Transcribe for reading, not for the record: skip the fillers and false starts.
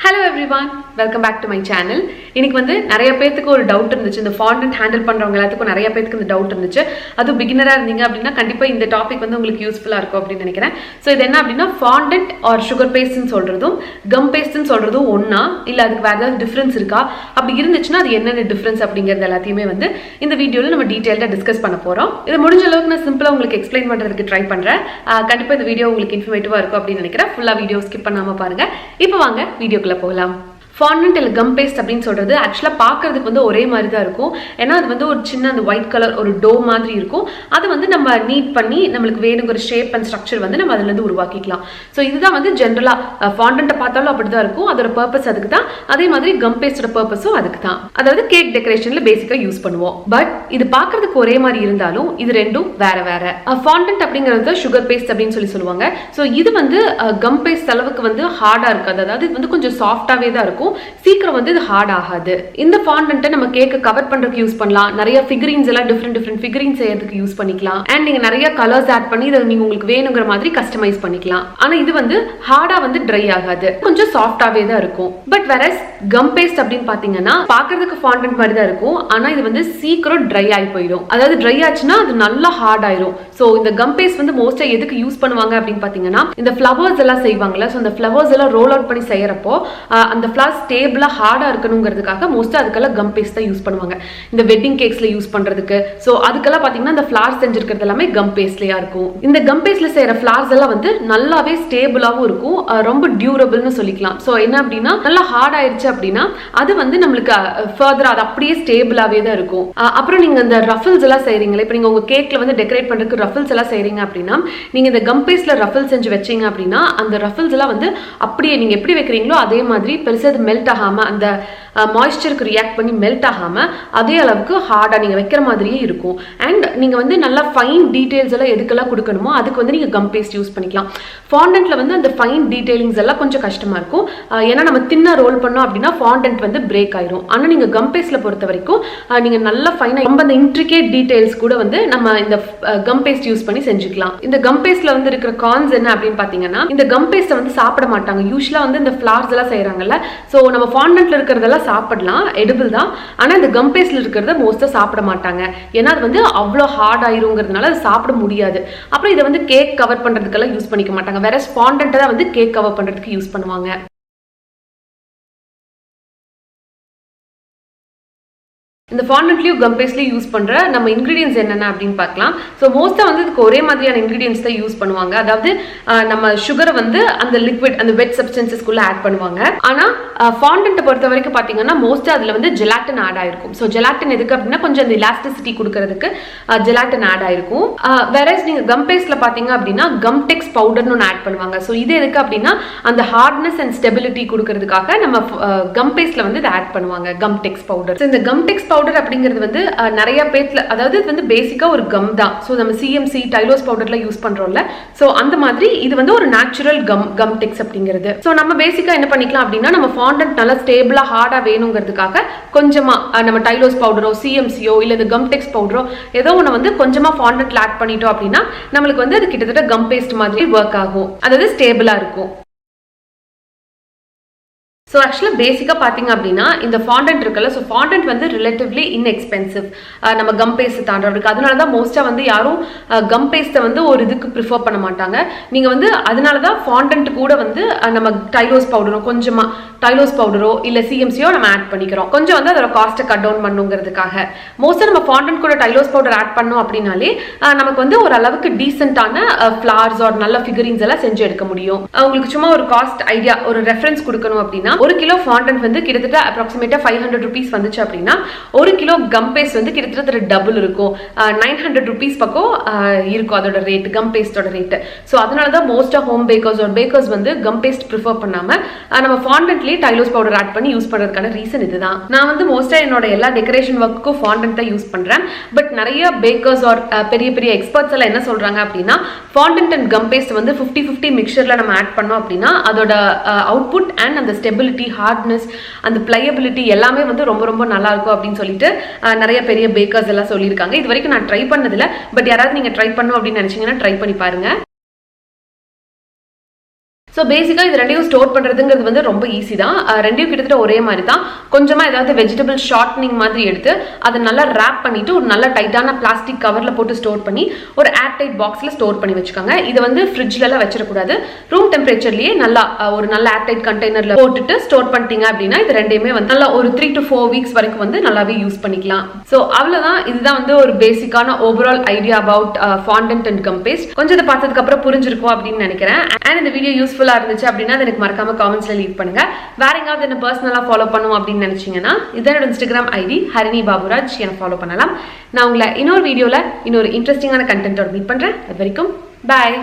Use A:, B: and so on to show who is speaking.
A: Hello everyone, welcome back to my channel. இன்னைக்கு வந்து நிறைய பேருக்கு ஒரு டவுட் இருந்துச்சு. இந்த ஃபாண்டன்ட் ஹேண்டில் பண்றவங்க எல்லாத்துக்கும் நிறைய பேருக்கு இந்த டவுட் இருந்துச்சு. அது பிகினரா இருந்தீங்க அப்படின்னா கண்டிப்பா இந்த டாபிக் வந்து உங்களுக்கு யூஸ்ஃபுல்லா இருக்கும் அப்படின்னு நினைக்கிறேன். சோ இது என்ன அப்படின்னா ஃபாண்டன்ட் ஆர் சுகர் பேஸ்ட்னு சொல்றதும் கம் பேஸ்ட்னு சொல்றதும் ஒண்ணா இல்ல அதுக்கு வேற ஏதாவது டிஃபரன்ஸ் இருக்கா? அப்படி இருந்துச்சுன்னா அது என்னென்ன டிஃபரன்ஸ் அப்படிங்கறது எல்லாத்தையுமே வந்து இந்த வீடியோல நம்ம டீடைலா டிஸ்கஸ் பண்ண போறோம். இது முடிஞ்ச அளவுக்கு நான் சிம்பிளா உங்களுக்கு எக்ஸ்பிளைன் பண்றதுக்கு ட்ரை பண்றேன். கண்டிப்பா இந்த வீடியோ உங்களுக்கு இன்ஃபர்மேட்டிவா இருக்கும் அப்படின்னு நினைக்கிறேன். ஃபுல்லா வீடியோ ஸ்கிப் பண்ணாம பாருங்க. இப்போ வாங்க வீடியோக்குள்ள போகலாம். ஃபாண்டன்ட் இல்ல கம் பேஸ்ட் அப்படின்னு சொல்றது ஆக்சுவலா பார்க்கிறதுக்கு வந்து ஒரே மாதிரி தான் இருக்கும். ஏன்னா அது வந்து ஒரு சின்ன அந்த ஒயிட் கலர் ஒரு டோ மாதிரி இருக்கும். அது வந்து நம்ம நீட் பண்ணி நம்மளுக்கு வேணுங்கிற ஷேப் அண்ட் ஸ்ட்ரக்சர் வந்து நம்ம அதுல இருந்து உருவாக்கிக்கலாம். ஸோ இதுதான் வந்து ஜென்ரலா ஃபாண்டன்ட்டை பார்த்தாலும் அப்படிதான் இருக்கும். அதோட பர்பஸ் அதுக்கு தான். அதே மாதிரி கம் பேஸ்டோட பர்பஸும் அதுக்கு தான். அதாவது கேக் டெக்கரேஷன்ல பேசிக்கா யூஸ் பண்ணுவோம். பட் இது பார்க்கிறதுக்கு ஒரே மாதிரி இருந்தாலும் இது ரெண்டும் வேற வேற. ஃபாண்டன்ட் அப்படிங்கிறது சுகர் பேஸ்ட் அப்படின்னு சொல்லுவாங்க. ஸோ இது வந்து கம் பேஸ்ட் அளவுக்கு வந்து ஹார்டா இருக்காது. அதாவது இது வந்து கொஞ்சம் சாஃப்டாவே தான் இருக்கும். சீக்கிரம் வந்து இது ஹார்ட் ஆகாது. இந்த ஃபாண்டன்ட்டை நம்ம கேக்க கவர் பண்றதுக்கு யூஸ் பண்ணலாம். நிறைய ஃபிகரின்ஸ் எல்லாம் டிஃபரெண்ட் ஃபிகரின்ஸ் செய்யறதுக்கு யூஸ் பண்ணிக்கலாம். அண்ட் நீங்க நிறைய கலர்ஸ் ஆட் பண்ணி இதை நீங்க உங்களுக்கு வேணுங்கிற மாதிரி கஸ்டமைஸ் பண்ணிக்கலாம். ஆனா இது வந்து ஹார்டா வந்து ட்ரை ஆகாது. கொஞ்சம் சாஃப்டாவே தான் இருக்கும். பட் வேறஸ் கம் பேஸ்ட் அப்படின்னு பாத்தீங்கன்னா பார்க்கிறதுக்கு ஃபாண்டன்ட் மாதிரி தான் இருக்கும். ஆனா இது வந்து சீக்கிரம் ட்ரை ஆகி போயிடும். அதாவது ட்ரை ஆச்சுன்னா அது நல்லா ஹார்ட் ஆயிரும். சோ இந்த கம் பேஸ்ட் வந்து மோஸ்டா எதுக்கு யூஸ் பண்ணுவாங்க அப்படின்னு பாத்தீங்கன்னா இந்த ஃப்ளவர்ஸ் எல்லாம் செய்வாங்கல்ல. சோ அந்த ஃப்ளவர்ஸ் எல்லாம் ரோல் அவுட் பண்ணி செய்யறப்போ அந்த ஃப்ளவர்ஸ் ஸ்டேபிளா ஹார்டா இருக்கணுங்கிறதுக்காக மோஸ்டா அதுக்கெல்லாம் கம் பேஸ்ட் தான் யூஸ் பண்ணுவாங்க. இந்த வெட்டிங் கேக்ஸ்ல யூஸ் பண்றதுக்கு. சோ அதுக்கெல்லாம் பாத்தீங்கன்னா இந்த ஃபிளவர்ஸ் செஞ்சிருக்கிறது எல்லாமே கம் பேஸ்ட்லயா இருக்கும். இந்த கம் பேஸ்ட்ல செய்யற ஃபிளவர்ஸ் எல்லாம் வந்து நல்லாவே ஸ்டேபிளாவும் இருக்கும். ரொம்ப டியூரபிள்னு சொல்லிக்கலாம். சோ என்ன அப்படின்னா நல்லா ஹார்ட் ஆயிருச்சு அப்படின்னா அது வந்து நம்மளுக்கு ஃபர்தரா அது அப்படியே ஸ்டேபிளாவே தான் இருக்கும். அப்புறம் நீங்க இந்த ரஃபிள்ஸ் எல்லாம் செய்றீங்களா, இப்போ நீங்க உங்க கேக்ல வந்து டெக்கரேட் பண்றதுக்கு ரஃபிள்ஸ் எல்லாம் செய்றீங்க அப்படின்னா நீங்க இந்த கம் பேஸ்ட்ல ரஃபிள் செஞ்சு வச்சீங்க அப்படின்னா அந்த ரஃபிள்ஸ் எல்லாம் வந்து அப்படியே நீங்க எப்படி வைக்கிறீங்களோ அதே மாதிரி பெருசா மெல்ட் ஆகாம அந்த மாய்ஸ்சருக்கு ரியாக்ட் பண்ணி மெல்ட் ஆகாம அதே அளவுக்கு ஹார்டா நீங்க வைக்கிற மாதிரியே இருக்கும். அண்ட் நீங்க வந்து நல்லா ஃபைன் டீடைல்ஸ் எல்லாம் எதுக்கெல்லாம் கொடுக்கணுமோ அதுக்கு வந்து நீங்க கம் பேஸ்ட் யூஸ் பண்ணிக்கலாம். ஃபாண்டன்ட்ல வந்து அந்த ஃபைன் டீடைலிங்ஸ் எல்லாம் கொஞ்சம் கஷ்டமா இருக்கும். ஏன்னா நம்ம தின்னா ரோல் பண்ணோம் அப்படின்னா ஃபாண்டன்ட் வந்து பிரேக் ஆயிரும். ஆனா நீங்க கம் பேஸ்ட்ல பொறுத்த வரைக்கும் நீங்க நல்லா ஃபைனா ரொம்ப அந்த இன்ட்ரிகேட் டீடைல்ஸ் கூட வந்து நம்ம இந்த கம் பேஸ்ட் யூஸ் பண்ணி செஞ்சுக்கலாம். இந்த கம் பேஸ்ட்ல வந்து இருக்கிற கான்ஸ் என்ன அப்படின்னு பாத்தீங்கன்னா இந்த கம் பேஸ்ட்டை வந்து சாப்பிட மாட்டாங்க. யூஸ்வலா வந்து இந்த ஃபிளவர்ஸ் எல்லாம் செய்யறாங்கல்ல. சோ நம்ம ஃபாண்டன்ட்ல இருக்கிறதெல்லாம் சாப்பிடலாம், எடிபிள் தான். ஆனா இந்த கம் பேஸ்ட்ல இருக்கிறத மோஸ்டா சாப்பிட மாட்டாங்க. ஏன்னா அது வந்து அவ்வளோ ஹார்ட் ஆயிருங்கிறதுனால அது சாப்பிட முடியாது. அப்புறம் இதை வந்து கேக் கவர் பண்றதுக்கெல்லாம் யூஸ் பண்ணிக்க மாட்டாங்க. வேற ஃபாண்டன்ட்டை தான் வந்து கேக் கவர் பண்றதுக்கு யூஸ் பண்ணுவாங்க. இந்த ஃபாண்டன்ட்லயும் கம் பேஸ்ட்லயும் யூஸ் பண்ற நம்ம இன்கிரீடியன்ஸ் என்னென்ன அப்படின்னு பார்க்கலாம். ஸோ மோஸ்டா வந்து இதுக்கு ஒரே மாதிரியான இன்கிரீடியன்ஸ் தான் யூஸ் பண்ணுவாங்க. அதாவது நம்ம சுகரை வந்து அந்த லிக்விட் அந்த வெட் சப்ஸ்டன்சஸ்க்குள்ள ஆட் பண்ணுவாங்க. ஆனா ஃபாண்டன்ட்டை பொறுத்த வரைக்கும் பாத்தீங்கன்னா மோஸ்டா அதுல வந்து ஜெலாட்டின் ஆட் ஆயிருக்கும். ஸோ ஜெலாட்டின் எதுக்கு அப்படின்னா கொஞ்சம் அந்த எலாஸ்டிசிட்டி கொடுக்கறதுக்கு ஜெலாட்டின் ஆட் ஆயிருக்கும். வேற நீங்க கம் பேஸ்ட்ல பாத்தீங்க அப்படின்னா கம் டெக்ஸ் பவுடர்னு ஒன்று ஆட் பண்ணுவாங்க. ஸோ இது எதுக்கு அப்படின்னா அந்த ஹார்ட்னஸ் அண்ட் ஸ்டெபிலிட்டி கொடுக்கறதுக்காக நம்ம கம் பேஸ்ட்ல வந்து இதை ஆட் பண்ணுவாங்க கம் டெக்ஸ் பவுடர். இந்த கம் டெக்ஸ் பவுடர் அப்படிங்கிறது வந்து நிறைய பேர்ல அதாவது இது வந்து பேசிக்கா ஒரு கம் தான். சோ நம்ம சிஎம்சி டைலோஸ் பவுடர்ல யூஸ் பண்றோம்ல. சோ அந்த மாதிரி இது வந்து ஒரு நேச்சுரல் கம் டெக்ஸ் அப்படிங்கிறது. சோ நம்ம பேசிக்கா என்ன பண்ணிக்கலாம் அப்படின்னா நம்ம ஃபாண்டன்ட் நல்லா ஸ்டேபிளா ஹார்டா வேணுங்கிறதுக்காக கொஞ்சமா நம்ம டைலோஸ் பவுடரோ சிஎம்சியோ இல்ல இந்த கம் டெக்ஸ் பவுடரோ ஏதோ ஒன்று வந்து கொஞ்சமா ஃபாண்டன்ட்ல ஆட் பண்ணிட்டோம் அப்படின்னா நம்மளுக்கு வந்து அது கிட்டத்தட்ட கம் பேஸ்ட் மாதிரி ஒர்க் ஆகும். அதாவது ஸ்டேபிளா இருக்கும். ஸோ ஆக்சுவலாக பேசிக்காக பார்த்தீங்க அப்படின்னா இந்த ஃபாண்டன்ட் இருக்குல்ல. ஸோ ஃபாண்டன்ட் வந்து ரிலேட்டிவ்லி இன்எக்ஸ்பென்சிவ் நம்ம கம் பேஸ்ட் தாண்டறதுக்கு. அதனால தான் மோஸ்ட்டாக வந்து யாரும் கம் பேஸ்ட்டை வந்து ஒரு இதுக்கு ப்ரிஃபர் பண்ண மாட்டாங்க. நீங்கள் வந்து அதனால தான் ஃபாண்டன்ட் கூட வந்து நம்ம டைலோஸ் பவுடரோ கொஞ்சமாக டைலோஸ் பவுடரோ இல்லை சிஎம்சியோ நம்ம ஆட் பண்ணிக்கிறோம். கொஞ்சம் வந்து அதோட காஸ்ட்டை கட் டவுன் பண்ணுங்கிறதுக்காக. மோஸ்ட்டாக நம்ம ஃபாண்டன்ட் கூட டைலோஸ் பவுடர் ஆட் பண்ணோம் அப்படின்னாலே நமக்கு வந்து ஒரு அளவுக்கு டீசென்டான ஃப்ளவர்ஸ் ஒரு நல்ல ஃபிகரின்ஸ் எல்லாம் செஞ்சு எடுக்க முடியும். உங்களுக்கு சும்மா ஒரு காஸ்ட் ஐடியா ஒரு ரெஃபரன்ஸ் கொடுக்கணும் அப்படின்னா ஒரு கிலோ ஃபாண்டன்ட் வந்து கிட்டத்தட்ட அப்ராக்சிமேட்டா 500 rupees வந்துச்சு அப்படின்னா ஒரு கிலோ கம் பேஸ்ட் வந்து கிட்டத்தட்ட டபுள் இருக்கும். 900 rupees பக்கம் இருக்கும் அதோட ரேட், கம் பேஸ்டோட ரேட். ஸோ அதனால தான் மோஸ்ட் ஆஃப் ஹோம் பேக்கர்ஸ் ஒரு பேக்கர்ஸ் வந்து கம் பேஸ்ட் ப்ரிஃபர் பண்ணாம நம்ம ஃபாண்டன்ட்லேயே டைலோஸ் பவுடர் ஆட் பண்ணி யூஸ் பண்றதுக்கான ரீசன் இதுதான். நான் வந்து மோஸ்டா என்னோட எல்லா டெக்கரேஷன் ஒர்க்குக்கும் ஃபாண்டன்ட் தான் யூஸ் பண்றேன். பட் நிறைய பேக்கர்ஸ் ஆர் பெரிய பெரிய எக்ஸ்பர்ட்ஸ் எல்லாம் என்ன சொல்றாங்க அப்படின்னா ஃபாண்டன்ட் அண்ட் கம் பேஸ்ட் வந்து 50-50 மிக்சர்ல நம்ம ஆட் பண்ணோம் அப்படின்னா அதோட அவுட்புட் அண்ட் அந்த ஸ்டெபிலிட்டி ஹார்ட்னஸ் அந்த பிளையபிலிட்டி எல்லாமே வந்து ரொம்ப ரொம்ப நல்லா இருக்கும் அப்படின்னு சொல்லிட்டு நிறைய பெரிய பேக்கர்ஸ் எல்லாம் சொல்லியிருக்காங்க. இது வரைக்கும் நான் ட்ரை பண்ணதில்லை. பட் யாராவது நீங்க ட்ரை பண்ணணும் அப்படின்னு நினைச்சீங்கன்னா ட்ரை பண்ணி பாருங்க. ஸோ பேசிக்காக இது ரெண்டையும் ஸ்டோர் பண்ணுறதுங்கிறது வந்து ரொம்ப ஈஸி தான். ரெண்டையும் கிட்டத்தட்ட ஒரே மாதிரி தான். கொஞ்சமாக ஏதாவது வெஜிடபிள் ஷார்ட்னிங் மாதிரி எடுத்து அதை நல்லா ரேப் பண்ணிட்டு ஒரு நல்ல டைட்டான பிளாஸ்டிக் கவரில் போட்டு ஸ்டோர் பண்ணி ஒரு ஏர் டைட் பாக்ஸில் ஸ்டோர் பண்ணி வச்சுக்கோங்க. இதை வந்து ஃப்ரிட்ஜ்லலாம் வச்சிடக்கூடாது. ரூம் டெம்பரேச்சர்லேயே நல்லா ஒரு நல்ல ஏர் டைட் கண்டெய்னரில் போட்டுட்டு ஸ்டோர் பண்ணிட்டீங்க அப்படின்னா இது ரெண்டையுமே வந்து நல்லா ஒரு 3 to 4 வீக்ஸ் வரைக்கும் வந்து நல்லாவே யூஸ் பண்ணிக்கலாம். ஸோ அவ்வளோதான். இதுதான் வந்து ஒரு பேசிக்கான overall idea about fondant and gum paste. கொஞ்சம் இதை பார்த்ததுக்கு அப்புறம் புரிஞ்சிருக்கும் அப்படின்னு நினைக்கிறேன். அண்ட் இந்த வீடியோ யூஸ்ஃபுல்லா இருந்துச்சு அப்படின்னா எனக்கு மறக்காம காமெண்ட்ஸ்ல லீவ் பண்ணுங்க. வேற எங்காவது என்ன பர்சனலா ஃபாலோ பண்ணும் அப்படின்னு நினைச்சீங்கன்னா இதனோட இன்ஸ்டாகிராம் ஐடி ஹரிணி பாபுராஜ் என்ன ஃபாலோ பண்ணலாம். நான் உங்களை இன்னொரு வீடியோல இன்னொரு இன்ட்ரெஸ்டிங்கான கண்டென்ட்டோட மீட் பண்றேன். அது வரைக்கும் பாய்.